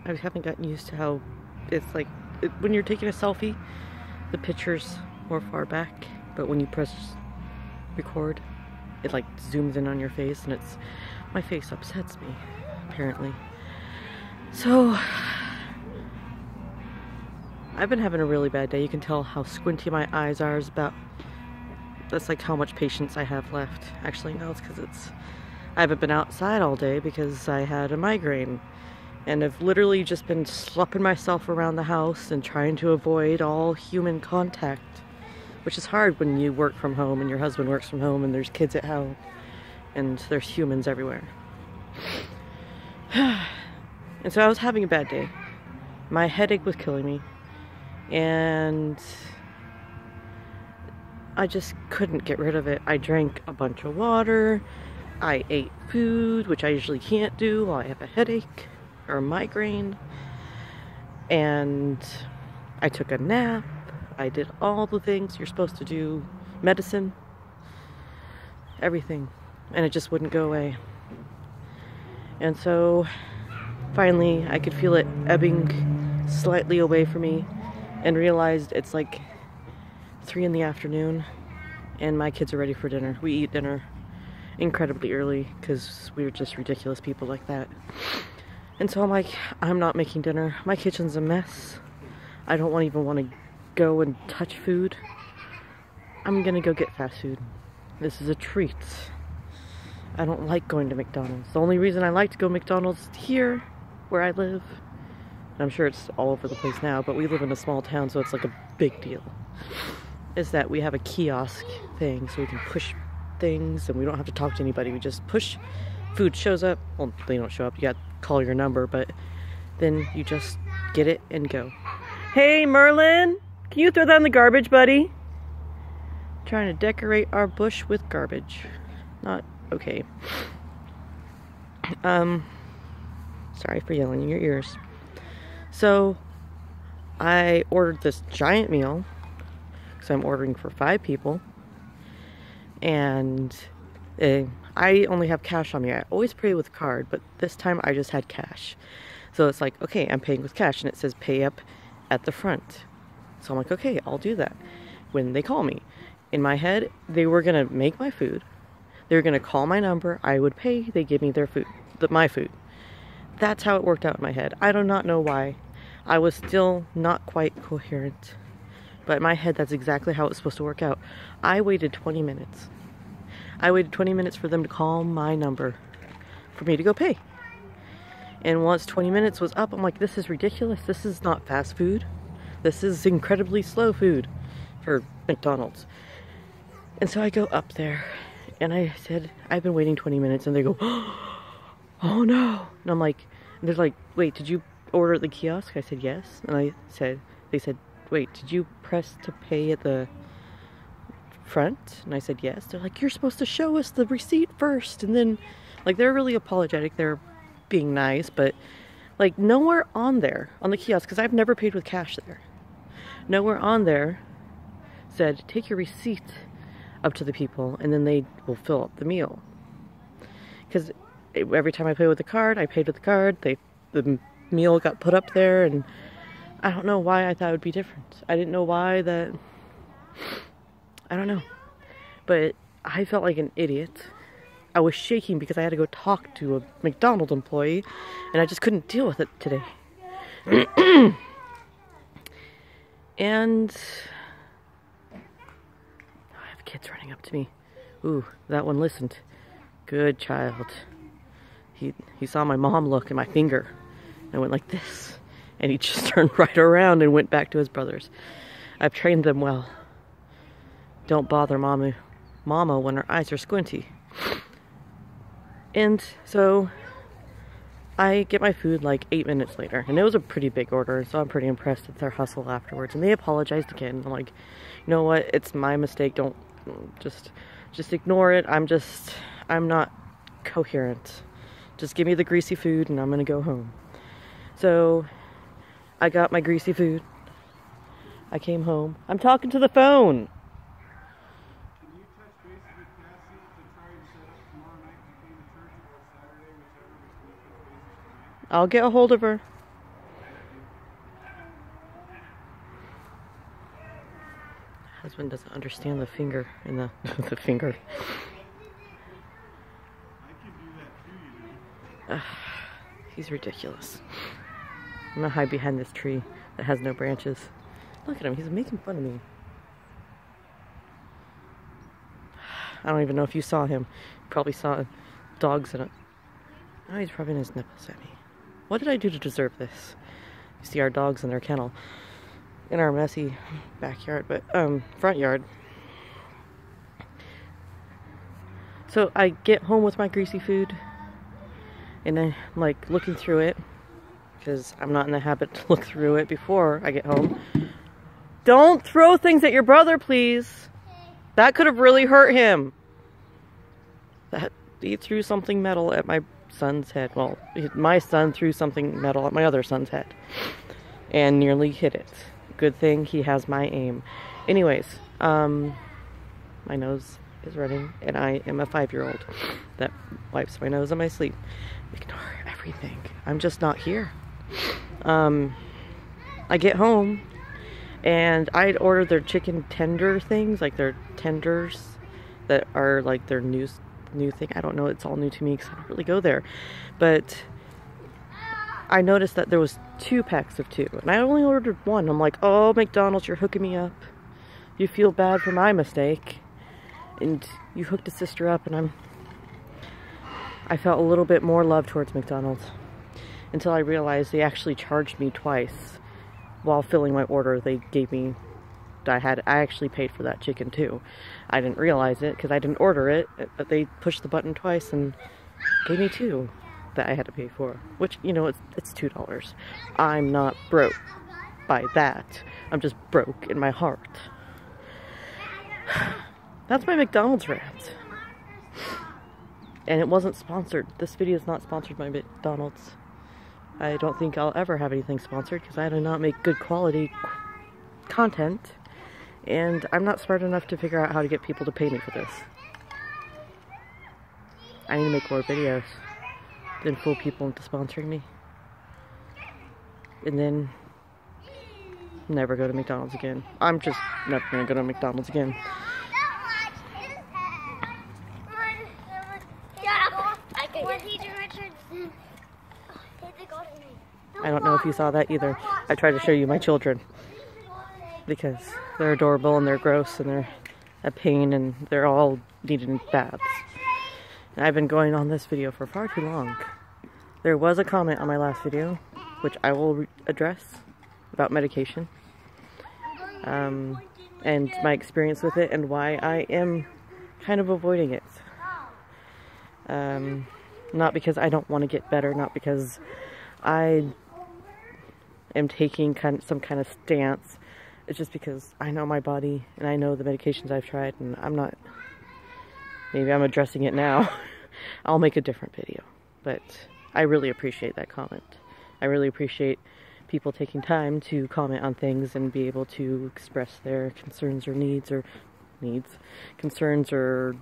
I haven't gotten used to how it's like when you're taking a selfie, the picture's more far back, but when you press record, it like zooms in on your face, and my face upsets me, apparently. So I've been having a really bad day. You can tell how squinty my eyes are. That's like how much patience I have left. Actually, no, it's because I haven't been outside all day because I had a migraine. And I've literally just been slumping myself around the house and trying to avoid all human contact, which is hard when you work from home and your husband works from home and there's kids at home and there's humans everywhere. And so I was having a bad day. My headache was killing me, and I just couldn't get rid of it. I drank a bunch of water. I ate food, which I usually can't do while I have a headache or a migraine. And I took a nap. I did all the things you're supposed to do. Medicine. Everything. And it just wouldn't go away. And so finally I could feel it ebbing slightly away from me and realized it's like 3 in the afternoon and my kids are ready for dinner. We eat dinner incredibly early because we're just ridiculous people like that. And so I'm like, I'm not making dinner. My kitchen's a mess. I don't even want to go and touch food. I'm gonna go get fast food. This is a treat. I don't like going to McDonald's. The only reason I like to go to McDonald's here, where I live, and I'm sure it's all over the place now, but we live in a small town, so it's like a big deal, is that we have a kiosk thing, so we can push things, and we don't have to talk to anybody. We just push, food shows up. Well, they don't show up. You got to call your number, but then you just get it and go. Hey, Merlin! Can you throw that in the garbage, buddy? Trying to decorate our bush with garbage. Not okay. Sorry for yelling in your ears. So, I ordered this giant meal, so I'm ordering for 5 people, and I only have cash on me. I always pay with card, but this time I just had cash. So it's like, okay, I'm paying with cash, and it says pay up at the front. So I'm like, okay, I'll do that when they call me. In my head, they were gonna make my food. They were gonna call my number. I would pay. They give me their food, my food. That's how it worked out in my head. I do not know why. I was still not quite coherent. But in my head, that's exactly how it's supposed to work out. I waited 20 minutes. I waited 20 minutes for them to call my number for me to go pay. And once 20 minutes was up, I'm like, this is ridiculous. This is not fast food. This is incredibly slow food for McDonald's. And so I go up there and I said, I've been waiting 20 minutes, and they go, oh no. And I'm like, and they're like, wait, did you order at the kiosk? I said, yes. And they said, wait, did you press to pay at the front? And I said, yes. They're like, you're supposed to show us the receipt first. And then, like, they're really apologetic. They're being nice, but like nowhere on there, on the kiosk, because I've never paid with cash there. Nowhere on there said, take your receipt up to the people and then they will fill up the meal. Because every time I pay with the card, I paid with the card, the meal got put up there, and I don't know why I thought it would be different. I didn't know why that, I don't know. But I felt like an idiot. I was shaking because I had to go talk to a McDonald's employee, and I just couldn't deal with it today. And I have kids running up to me. Ooh, that one listened. Good child. He saw my mom look at my finger and went like this, and he just turned right around and went back to his brothers. I've trained them well. Don't bother mama when her eyes are squinty. And so I get my food like 8 minutes later, and it was a pretty big order, so I'm pretty impressed with their hustle afterwards. And they apologized again. I'm like, you know what? It's my mistake. Don't just ignore it. I'm not coherent. Just give me the greasy food and I'm gonna go home. So I got my greasy food. I came home. I'm talking to the phone. I'll get a hold of her. husband doesn't understand the finger in the the finger. He's ridiculous. I'm gonna hide behind this tree that has no branches. Look at him, he's making fun of me. I don't even know if you saw him. You probably saw dogs in it. Oh, he's rubbing his nipples at me. What did I do to deserve this? You see our dogs in their kennel. In our messy backyard, but front yard. So I get home with my greasy food, and I'm like looking through it, because I'm not in the habit to look through it before I get home. Don't throw things at your brother, please. That could have really hurt him. He threw something metal at my son's head. Well, my son threw something metal at my other son's head and nearly hit it. Good thing he has my aim. Anyways, my nose is running, and I am a 5-year-old that wipes my nose in my sleep. Ignore everything. I'm just not here. I get home, and I'd ordered their chicken tender things, like their tenders that are like their new thing. I don't know, it's all new to me because I don't really go there. But I noticed that there was 2 packs of 2, and I only ordered 1. I'm like, oh, McDonald's, you're hooking me up. You feel bad for my mistake. And you hooked a sister up, and I felt a little bit more love towards McDonald's. Until I realized they actually charged me twice. While filling my order, they gave me, I actually paid for that chicken too. I didn't realize it because I didn't order it, but they pushed the button twice and gave me 2 that I had to pay for. Which, you know, it's $2. I'm not broke by that. I'm just broke in my heart. That's my McDonald's rant. And it wasn't sponsored. This video is not sponsored by McDonald's. I don't think I'll ever have anything sponsored because I do not make good quality content. And I'm not smart enough to figure out how to get people to pay me for this. I need to make more videos than fool people into sponsoring me. And then never go to McDonald's again. I'm just never gonna go to McDonald's again. I don't know if you saw that either. I tried to show you my children because they're adorable and they're gross and they're a pain and they're all needing baths. And I've been going on this video for far too long. There was a comment on my last video, which I will address, about medication. And my experience with it and why I am kind of avoiding it. Not because I don't want to get better, not because I am taking some kind of stance. It's just because I know my body and I know the medications I've tried, and I'm not, maybe I'm addressing it now. I'll make a different video, but I really appreciate that comment. I really appreciate people taking time to comment on things and be able to express their concerns or concerns or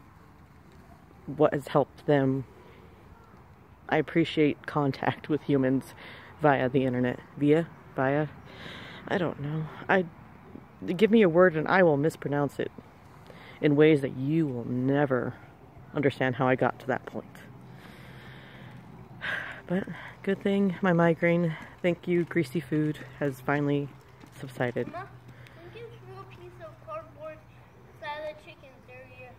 what has helped them. I appreciate contact with humans via the internet. Via? I don't know. Give me a word and I will mispronounce it in ways that you will never understand how I got to that point. But good thing my migraine, thank you, greasy food, has finally subsided. Mama, can you throw a piece of cardboard inside the chicken's area?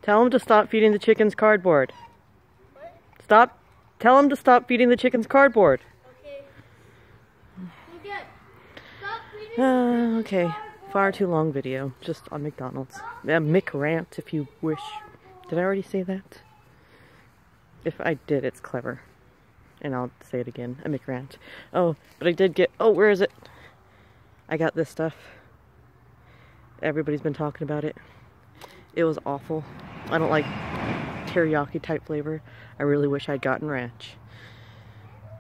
Tell him to stop feeding the chickens cardboard. What? Tell him to stop feeding the chickens cardboard. Okay. Okay. Stop feeding Okay. Far too long video, just on McDonald's. Mcrant, if you wish. Did I already say that? If I did, it's clever. And I'll say it again, a Mcrant. Oh, but I did get, oh, where is it? I got this stuff. Everybody's been talking about it. It was awful. I don't like teriyaki type flavor. I really wish I'd gotten ranch.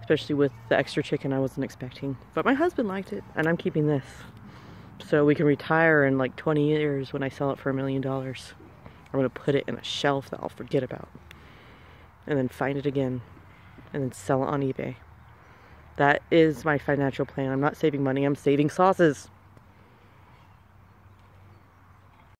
Especially with the extra chicken I wasn't expecting. But my husband liked it, and I'm keeping this. So we can retire in like 20 years when I sell it for $1 million. I'm going to put it in a shelf that I'll forget about. And then find it again. And then sell it on eBay. That is my financial plan. I'm not saving money, I'm saving sauces.